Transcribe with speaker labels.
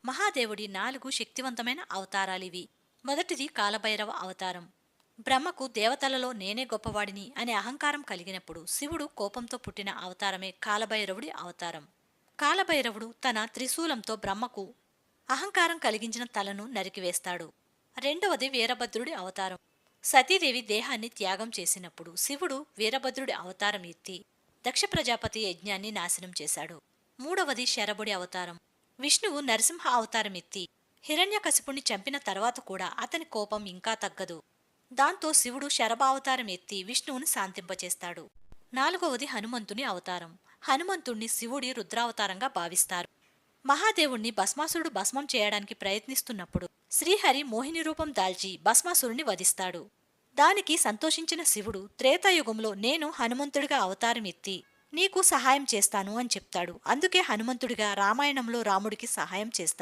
Speaker 1: మహాదేవుడి 4 శక్తివంతమైన అవతారాలివి. మొదటిది కాలభైరవ అవతారం. బ్రహ్మకు దేవతలలో నేనే గొప్పవాడిని అనే అహంకారం కలిగినప్పుడు శివుడు కోపంతో పుట్టిన అవతారమే కాలభైరవుడి అవతారం. కాలభైరవుడు తన త్రిశూలంతో బ్రహ్మకు అహంకారం కలిగించిన తలను నరికివేస్తాడు. రెండవది వీరభద్రుడి అవతారం. సతీదేవి దేహాన్ని త్యాగం చేసినప్పుడు శివుడు వీరభద్రుడి అవతారం ఎత్తి దక్ష ప్రజాపతి యజ్ఞాన్ని నాశనం చేశాడు. మూడవది శరభుడి అవతారం. విష్ణువు నరసింహ అవతారం ఎత్తి హిరణ్యకశిపుణ్ణి చంపిన తర్వాత కూడా అతని కోపం ఇంకా తగ్గదు. దాంతో శివుడు శరభావతారం ఎత్తి విష్ణువుని శాంతింపచేస్తాడు. నాలుగవది హనుమంతుని అవతారం. హనుమంతుణ్ణి శివుడి రుద్రావతారంగా భావిస్తారు. మహాదేవుణ్ణి భస్మాసురుడు భస్మం చేయడానికి ప్రయత్నిస్తున్నప్పుడు శ్రీహరి మోహిని రూపం దాల్చి భస్మాసురుణ్ణి వధిస్తాడు. దానికి సంతోషించిన శివుడు త్రేతాయుగంలో నేను హనుమంతుడిగా అవతారం ఎత్తి నీకు సహాయం చేస్తాను అని చెప్తాడు. అందుకే హనుమంతుడిగా రామాయణంలో రాముడికి సహాయం చేస్తాడు.